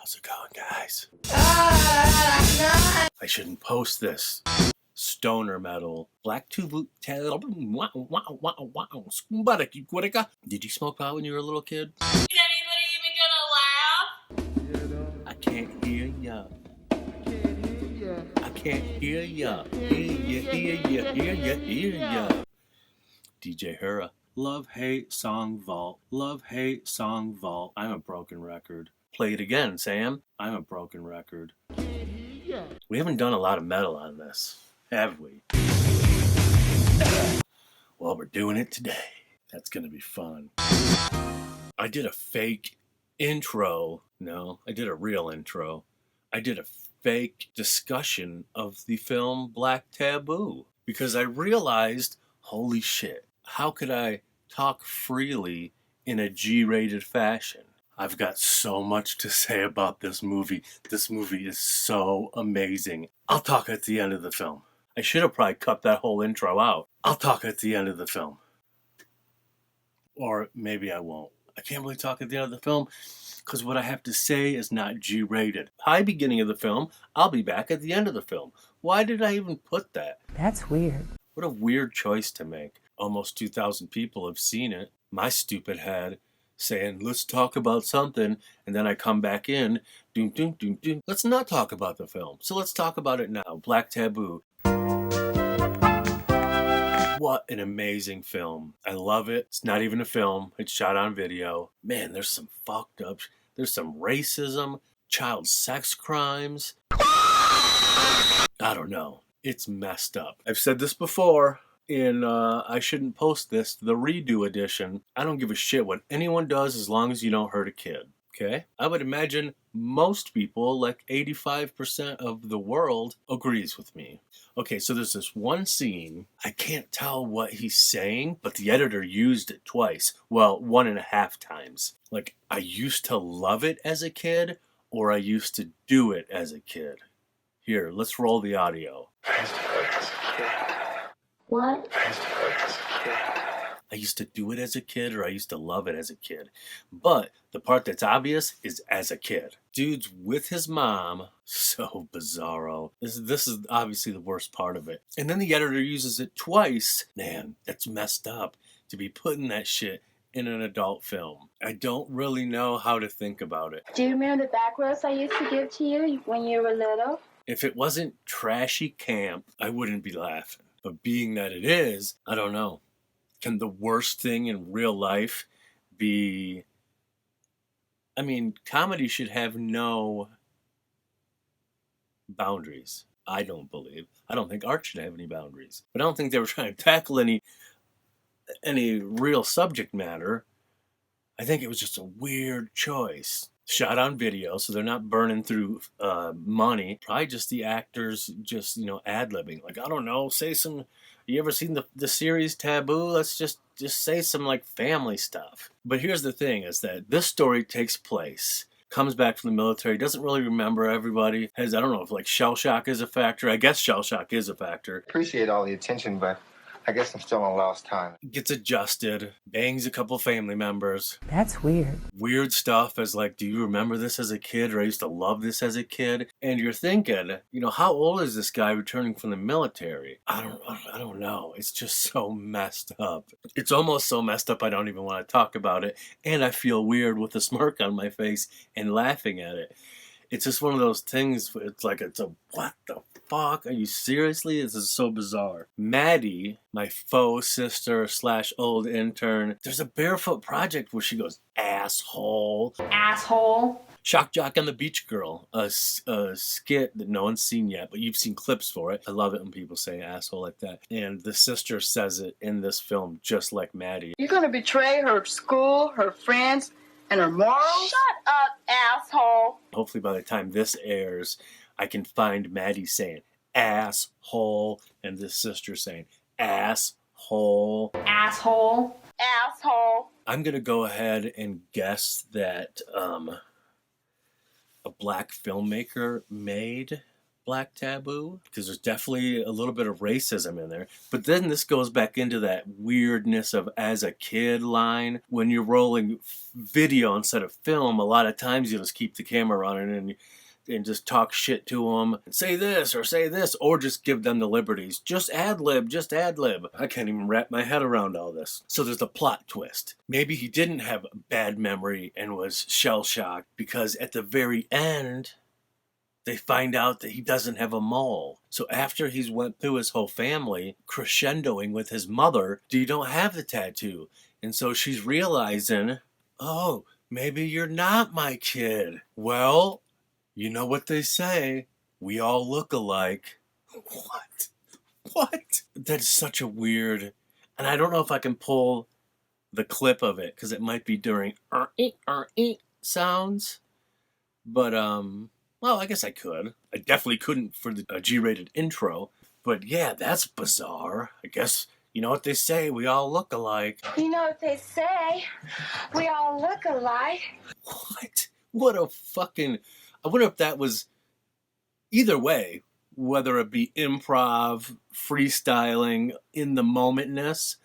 How's it going, guys? I shouldn't post this. Stoner metal. Black tube. Did you smoke pot when you were a little kid? Is anybody even gonna laugh? I can't hear ya. I can't hear ya. Hear ya. DJ Hura. Love, hate, song, vault. Love, hate, song, vault. I'm a broken record. Play it again, Sam. I'm a broken record. We haven't done a lot of metal on this, have we? Well, we're doing it today. That's gonna be fun. I did a fake intro. No, I did a real intro. I did a fake discussion of the film Black Taboo because I realized, holy shit, how could I talk freely in a G-rated fashion? I've got so much to say about this movie. This movie is so amazing. I'll talk at the end of the film. I should have probably cut that whole intro out. I'll talk at the end of the film. Or maybe I won't. I can't really talk at the end of the film because what I have to say is not G-rated. Hi, beginning of the film. I'll be back at the end of the film. Why did I even put that? That's weird. What a weird choice to make. Almost 2,000 people have seen it. My stupid head saying, let's talk about something, and then I come back in, doom, doom, doom, doom. Let's not talk about the film. So let's talk about it now. Black Taboo. What an amazing film. I love it. It's not even a film. It's shot on video. Man, there's some fucked up, there's some racism, child sex crimes. I don't know. It's messed up. I've said this before. In I Shouldn't Post This, the redo edition. I don't give a shit what anyone does as long as you don't hurt a kid. Okay? I would imagine most people, like 85% of the world, agrees with me. Okay, so there's this one scene. I can't tell what he's saying, but the editor used it twice. Well, 1.5 times. Like, I used to love it as a kid, or I used to do it as a kid. Here, let's roll the audio. What? I used to do it as a kid, or I used to love it as a kid. But the part that's obvious is as a kid. Dude's with his mom. So bizarro. This is obviously the worst part of it. And then the editor uses it twice. Man, that's messed up to be putting that shit in an adult film. I don't really know how to think about it. Do you remember the back rows I used to give to you when you were little? If it wasn't trashy camp, I wouldn't be laughing. But being that it is, I don't know. Can the worst thing in real life be... I mean, comedy should have no boundaries. I don't believe. I don't think art should have any boundaries. But I don't think they were trying to tackle any real subject matter. I think it was just a weird choice. Shot on video, so they're not burning through money. Probably just the actors just, ad-libbing. Like, I don't know, say some... You ever seen the series Taboo? Let's just say some, like, family stuff. But here's the thing, is that this story takes place, comes back from the military, doesn't really remember everybody. I don't know if, like, shell shock is a factor. I guess shell shock is a factor. Appreciate all the attention, but I guess I'm still on lost time. Gets adjusted, bangs a couple family members. That's weird. Weird stuff as like, do you remember this as a kid? Or I used to love this as a kid. And you're thinking, how old is this guy returning from the military? I don't know. It's just so messed up. It's almost so messed up I don't even want to talk about it. And I feel weird with a smirk on my face and laughing at it. It's just one of those things. It's like, what the fuck? Are you seriously? This is so bizarre. Maddie, my faux sister / old intern, there's a Barefoot project where she goes, asshole. Asshole. Shock Jock and the Beach Girl, a skit that no one's seen yet, but you've seen clips for it. I love it when people say asshole like that. And the sister says it in this film just like Maddie. You're gonna betray her school, her friends, and her morals? Shut up, asshole. Hopefully by the time this airs, I can find Maddie saying asshole and this sister saying asshole. Asshole. Asshole. I'm going to go ahead and guess that a black filmmaker made Black Taboo, because there's definitely a little bit of racism in there. But then this goes back into that weirdness of as a kid line. When you're rolling video instead of film, a lot of times you just keep the camera running and just talk shit to them. Say this, or just give them the liberties. Just ad-lib. I can't even wrap my head around all this. So there's the plot twist. Maybe he didn't have a bad memory and was shell-shocked because at the very end, they find out that he doesn't have a mole. So after he's went through his whole family, crescendoing with his mother, you don't have the tattoo. And so she's realizing, oh, maybe you're not my kid. Well, you know what they say, we all look alike. What? That's such a weird, and I don't know if I can pull the clip of it, because it might be during sounds, but well, I guess I could. I definitely couldn't for the G-rated intro. But yeah, that's bizarre. I guess, you know what they say, we all look alike. You know what they say, we all look alike. What? What a fucking... I wonder if that was... Either way, whether it be improv, freestyling, in the momentness,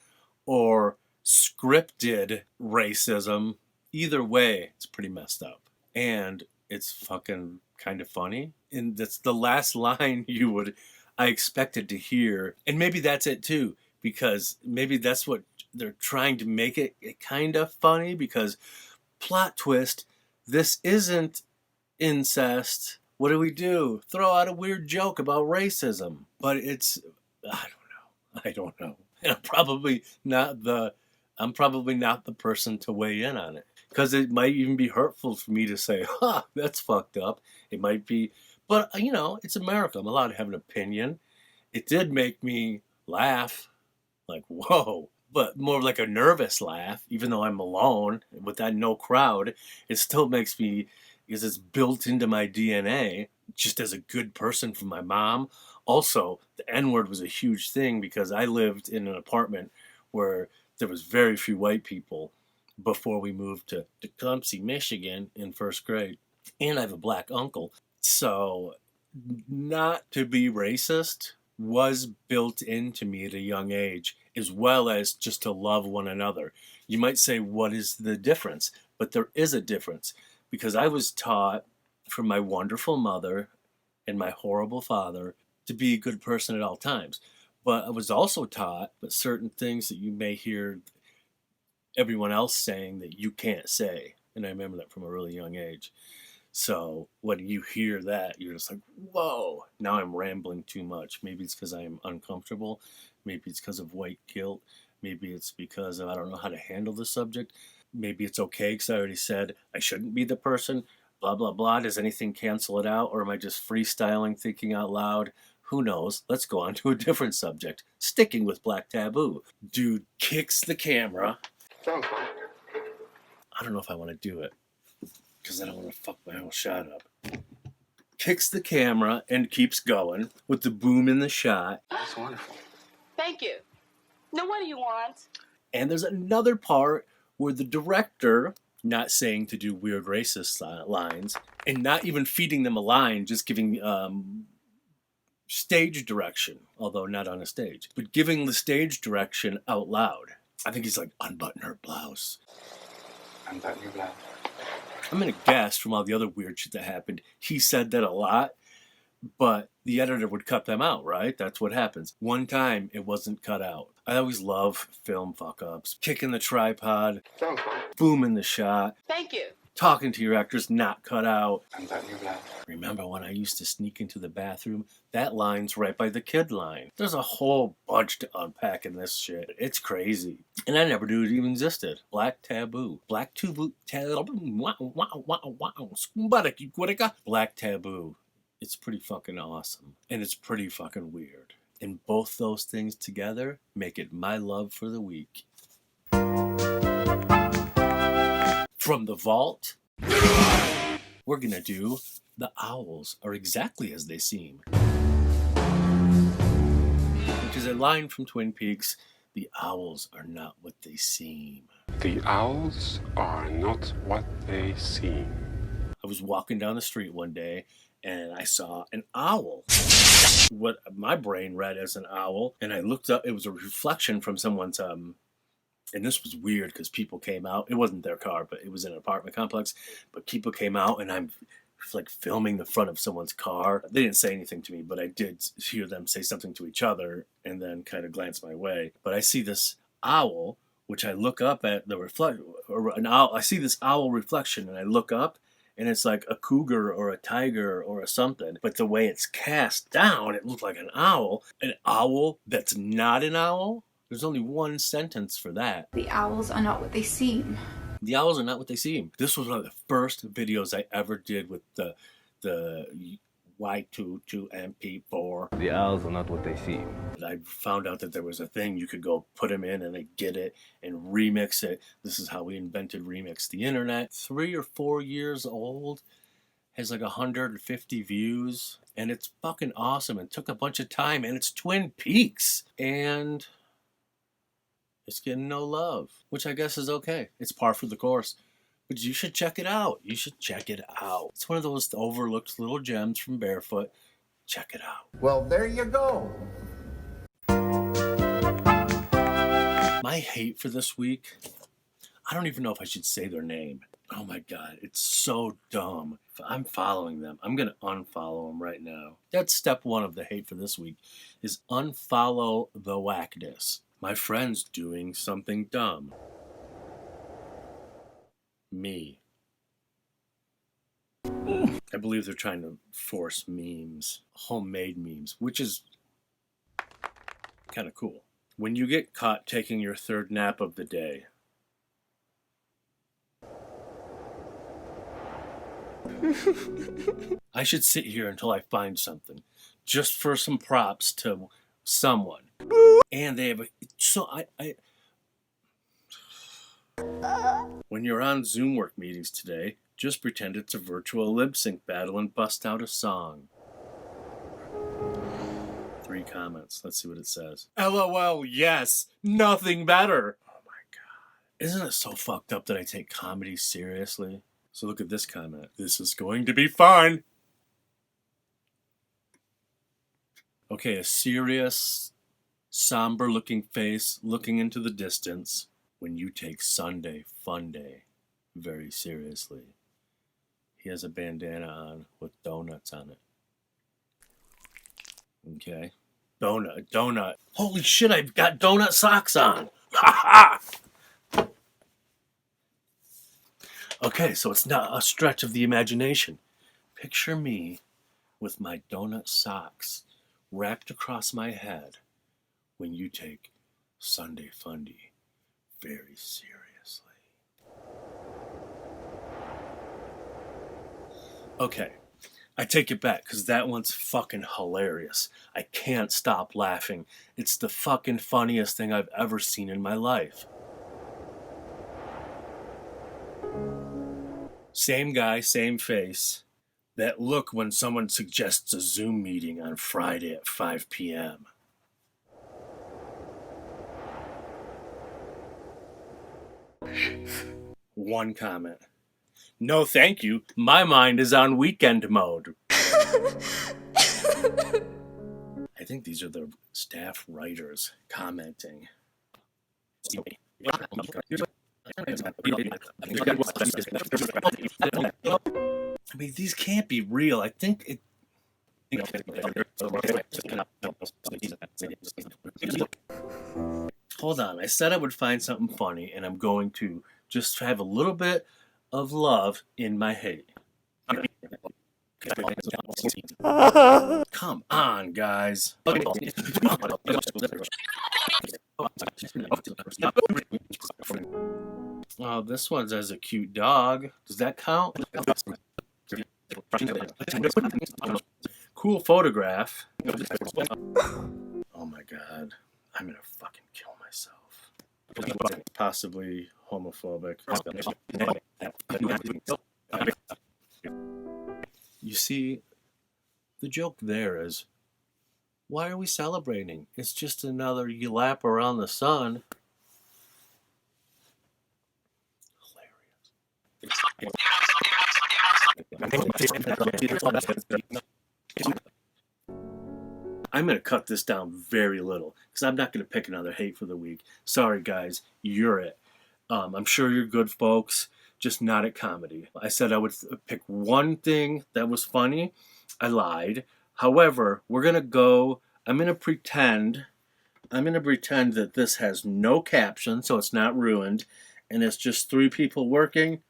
or scripted racism, either way, it's pretty messed up. And it's fucking kind of funny. And that's the last line I expected to hear. And maybe that's it too, because maybe that's what they're trying to make it kind of funny, because plot twist, this isn't incest. What do we do? Throw out a weird joke about racism. But it's, I don't know. And I'm probably not the person to weigh in on it. Because it might even be hurtful for me to say, that's fucked up. It might be, but you know, it's America. I'm allowed to have an opinion. It did make me laugh, like, whoa, but more like a nervous laugh, even though I'm alone with that no crowd. It still makes me, because it's built into my DNA, just as a good person from my mom. Also, the N-word was a huge thing because I lived in an apartment where there was very few white people before we moved to Tecumseh, Michigan in first grade. And I have a black uncle. So not to be racist was built into me at a young age, as well as just to love one another. You might say, what is the difference? But there is a difference, because I was taught from my wonderful mother and my horrible father to be a good person at all times. But I was also taught that certain things that you may hear everyone else saying that you can't say. And I remember that from a really young age. So when you hear that, you're just like, whoa, now I'm rambling too much. Maybe it's because I am uncomfortable. Maybe it's because of white guilt. Maybe it's because I don't know how to handle the subject. Maybe it's okay because I already said I shouldn't be the person. Blah, blah, blah. Does anything cancel it out? Or am I just freestyling, thinking out loud? Who knows? Let's go on to a different subject. Sticking with Black Taboo. Dude kicks the camera. I don't know if I want to do it, because I don't want to fuck my whole shot up. Kicks the camera and keeps going with the boom in the shot. That's wonderful. Thank you. Now, what do you want? And there's another part where the director, not saying to do weird racist lines, and not even feeding them a line, just giving stage direction, although not on a stage, but giving the stage direction out loud. I think he's like, unbutton her blouse. Unbutton your blouse. I'm going to guess from all the other weird shit that happened, he said that a lot, but the editor would cut them out, right? That's what happens. One time, it wasn't cut out. I always love film fuck-ups. Kicking the tripod, booming the shot, Thank you. talking to your actors, not cut out. Unbutton your blouse. Remember when I used to sneak into the bathroom? That line's right by the kid line. There's a whole bunch to unpack in this shit. It's crazy. And I never knew it even existed. Black Taboo. Black Taboo. Black Taboo. It's pretty fucking awesome. And it's pretty fucking weird. And both those things together make it my love for the week. From the vault, we're gonna do The Owls Are Exactly As They Seem, which is a line from Twin Peaks. The owls are not what they seem. The owls are not what they seem. I was walking down the street one day and I saw an owl. What my brain read as an owl, and I looked up, it was a reflection from someone's and this was weird because people came out. It wasn't their car, but it was in an apartment complex. But people came out, and I'm like filming the front of someone's car. They didn't say anything to me, but I did hear them say something to each other and then kind of glance my way. But I see this owl, which I look up at the I see this owl reflection, and I look up, and it's like a cougar or a tiger or a something. But the way it's cast down, it looked like an owl. An owl that's not an owl? There's only one sentence for that. The owls are not what they seem. The owls are not what they seem. This was one of the first videos I ever did with the Y22MP4. The owls are not what they seem. I found out that there was a thing you could go put them in and they get it and remix it. This is how we invented Remix the Internet. 3 or 4 years old. Has like 150 views. And it's fucking awesome and took a bunch of time. And it's Twin Peaks. And it's getting no love, which I guess is okay. It's par for the course. But you should check it out. You should check it out. It's one of those overlooked little gems from Barefoot. Check it out. Well, there you go. My hate for this week, I don't even know if I should say their name. Oh my God, it's so dumb. I'm following them. I'm going to unfollow them right now. That's step one of the hate for this week, is unfollow the whackness. My friend's doing something dumb. Me. I believe they're trying to force memes, homemade memes, which is kind of cool. When you get caught taking your third nap of the day, I should sit here until I find something, just for some props to someone. And they have when you're on Zoom work meetings today, just pretend it's a virtual lip sync battle and bust out a song. 3 comments. Let's see what it says. LOL, yes, nothing better. Oh my God. Isn't it so fucked up that I take comedy seriously? So look at this comment. This is going to be fun. Okay, a serious, somber-looking face looking into the distance when you take Sunday Fun Day very seriously. He has a bandana on with donuts on it. Okay. Donut. Holy shit, I've got donut socks on. Ha ha! Okay, so it's not a stretch of the imagination. Picture me with my donut socks wrapped across my head when you take Sunday Fundy very seriously. Okay, I take it back because that one's fucking hilarious. I can't stop laughing. It's the fucking funniest thing I've ever seen in my life. Same guy, same face. That look when someone suggests a Zoom meeting on Friday at 5 p.m. One comment. No, thank you. My mind is on weekend mode. I think these are the staff writers commenting. I mean, these can't be real. I think it. Hold on. I said I would find something funny, and I'm going to just have a little bit of love in my hate. Come on, guys. Oh, this one says a cute dog. Does that count? Cool photograph. Oh my God. I'm gonna fucking kill myself. Possibly homophobic. You see, the joke there is, why are we celebrating? It's just another lap around the sun. Hilarious. I'm going to cut this down very little because I'm not going to pick another hate for the week. Sorry, guys. You're it. I'm sure you're good folks, just not at comedy. I said I would pick one thing that was funny. I lied. However, I'm going to pretend that this has no caption, so it's not ruined, and it's just three people working.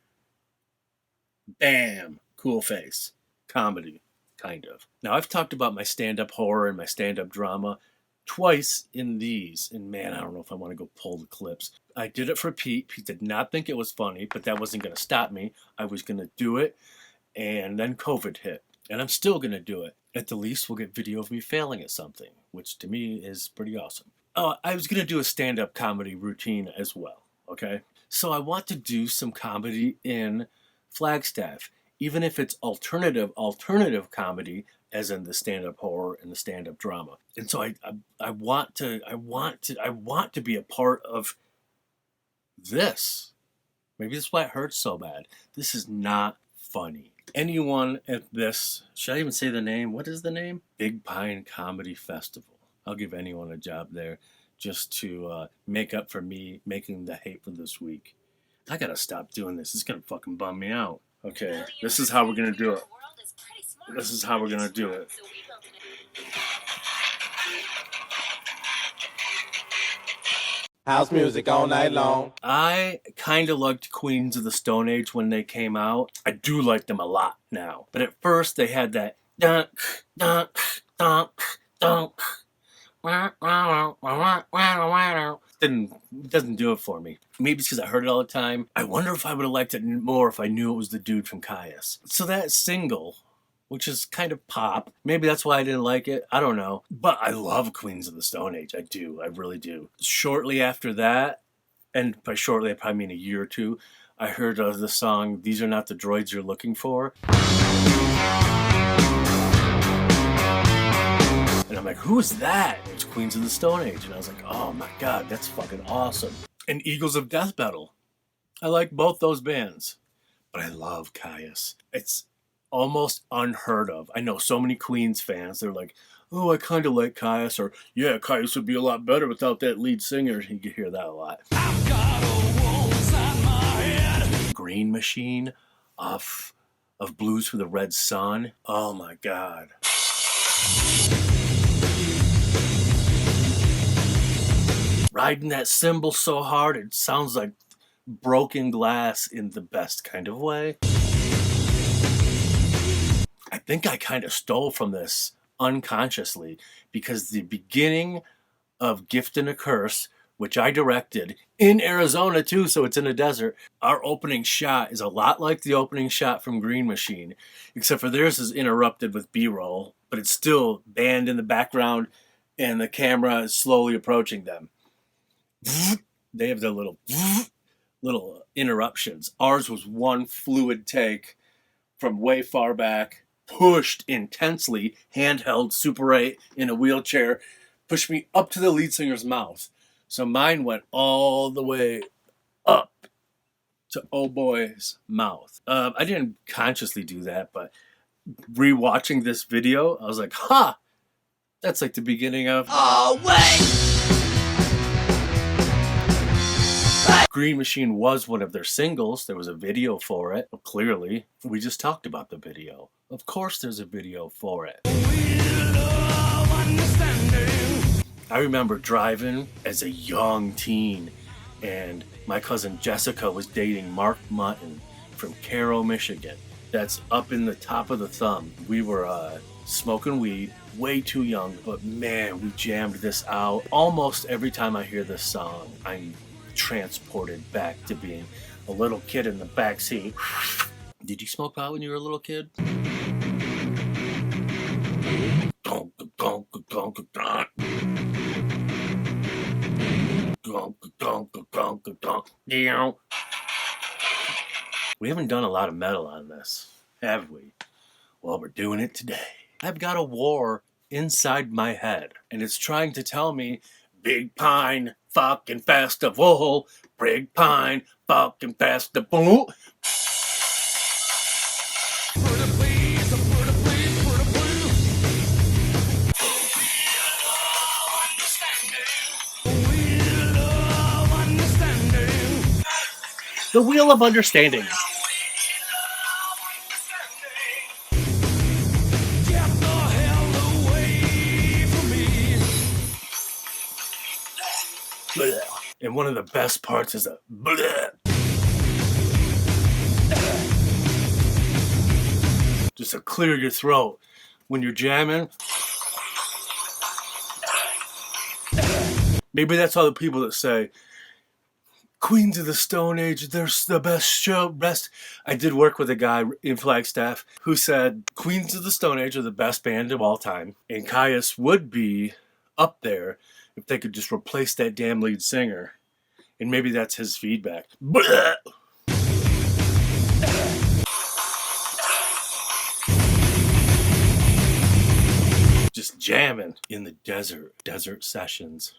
Bam! Cool face. Comedy. Kind of. Now, I've talked about my stand-up horror and my stand-up drama twice in these, and man, I don't know if I want to go pull the clips. I did it for Pete. Pete did not think it was funny, but that wasn't going to stop me. I was going to do it, and then COVID hit, and I'm still going to do it. At the least, we'll get video of me failing at something, which to me is pretty awesome. I was going to do a stand-up comedy routine as well, okay? So I want to do some comedy in Flagstaff, even if it's alternative comedy, as in the stand-up horror and the stand-up drama. And so I want to be a part of this. Maybe that's why it hurts so bad. This is not funny. Anyone at this, should I even say the name? What is the name? Big Pine Comedy Festival. I'll give anyone a job there just to make up for me making the hate for this week. I gotta stop doing this. It's gonna fucking bum me out. Okay, this is how we're gonna do it. This is how we're gonna do it. House music all night long. I kind of liked Queens of the Stone Age when they came out. I do like them a lot now. But at first they had that dunk, dunk, dunk, dunk. Doesn't do it for me. Maybe it's because I heard it all the time. I wonder if I would have liked it more if I knew it was the dude from Caius. So that single, which is kind of pop, maybe that's why I didn't like it. I don't know. But I love Queens of the Stone Age. I do. I really do. Shortly after that, and by shortly I probably mean a year or two, I heard the song These Are Not the Droids You're Looking For. And I'm like, who's that? It was Queens of the Stone Age. And I was like, oh my God, that's fucking awesome. And Eagles of Death Metal. I like both those bands. But I love Caius. It's almost unheard of. I know so many Queens fans, they're like, oh, I kind of like Caius. Or, yeah, Caius would be a lot better without that lead singer. You can hear that a lot. I've got a wall inside my head. Green Machine off of Blues for the Red Sun. Oh my God. Riding that cymbal so hard, it sounds like broken glass in the best kind of way. I think I kind of stole from this unconsciously because the beginning of Gift and a Curse, which I directed in Arizona too, so it's in a desert, our opening shot is a lot like the opening shot from Green Machine, except for theirs is interrupted with B-roll, but it's still band in the background and the camera is slowly approaching them. They have their little interruptions. Ours was one fluid take from way far back, pushed intensely, handheld, Super 8 in a wheelchair, pushed me up to the lead singer's mouth. So mine went all the way up to Oh Boy's mouth. I didn't consciously do that, but rewatching this video, I was like, that's like the beginning of Oh Wait! Green Machine was one of their singles. There was a video for it. Well, clearly, we just talked about the video. Of course there's a video for it. I remember driving as a young teen, and my cousin Jessica was dating Mark Mutton from Cairo, Michigan. That's up in the top of the thumb. We were smoking weed, way too young, but man, we jammed this out. Almost every time I hear this song, I'm transported back to being a little kid in the back seat. Did you smoke pot when you were a little kid? We haven't done a lot of metal on this, have we? Well, we're doing it today. I've got a war inside my head, and it's trying to tell me, Big Pine fucking festival, Big Pine fucking festival. The Wheel of Understanding. Blech. And one of the best parts is a blech. Just to clear your throat when you're jamming. Maybe that's all the people that say Queens of the Stone Age, they're the best show, best. I did work with a guy in Flagstaff who said Queens of the Stone Age are the best band of all time, and Caius would be up there if they could just replace that damn lead singer. And maybe that's his feedback. Blech. Just jamming in the desert sessions.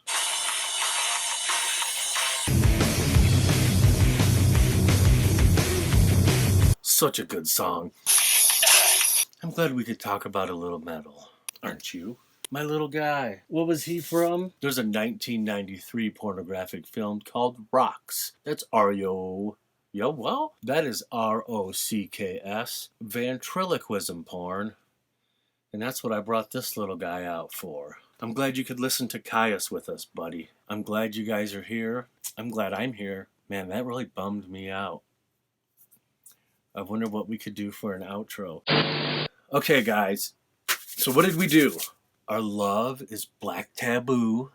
Such a good song. I'm glad we could talk about a little metal, aren't you? My little guy. What was he from? There's a 1993 pornographic film called Rocks. That's R-O. Yeah, well, that is R-O-C-K-S. Ventriloquism porn. And that's what I brought this little guy out for. I'm glad you could listen to Caius with us, buddy. I'm glad you guys are here. I'm glad I'm here. Man, that really bummed me out. I wonder what we could do for an outro. Okay, guys. So what did we do? Our love is Black Taboo.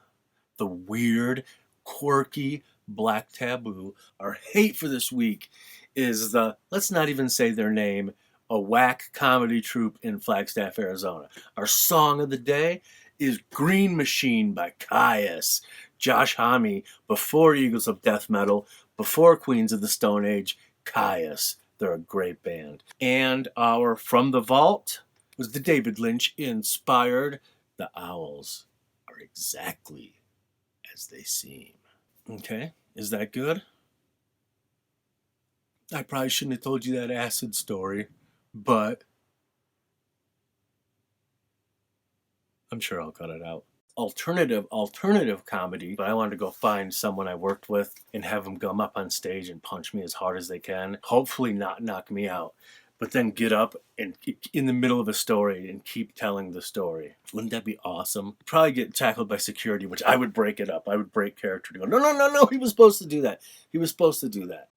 The weird, quirky Black Taboo. Our hate for this week is the, let's not even say their name, a whack comedy troupe in Flagstaff, Arizona. Our song of the day is Green Machine by Caius. Josh Homme, before Eagles of Death Metal, before Queens of the Stone Age, Caius. They're a great band. And our From the Vault was the David Lynch inspired The Owls Are Exactly As They Seem. Okay, is that good? I probably shouldn't have told you that acid story, but I'm sure I'll cut it out. Alternative comedy, but I wanted to go find someone I worked with and have them come up on stage and punch me as hard as they can. Hopefully not knock me out, but then get up and in the middle of a story and keep telling the story. Wouldn't that be awesome? Probably get tackled by security, which I would break it up. I would break character to go, no, he was supposed to do that. He was supposed to do that.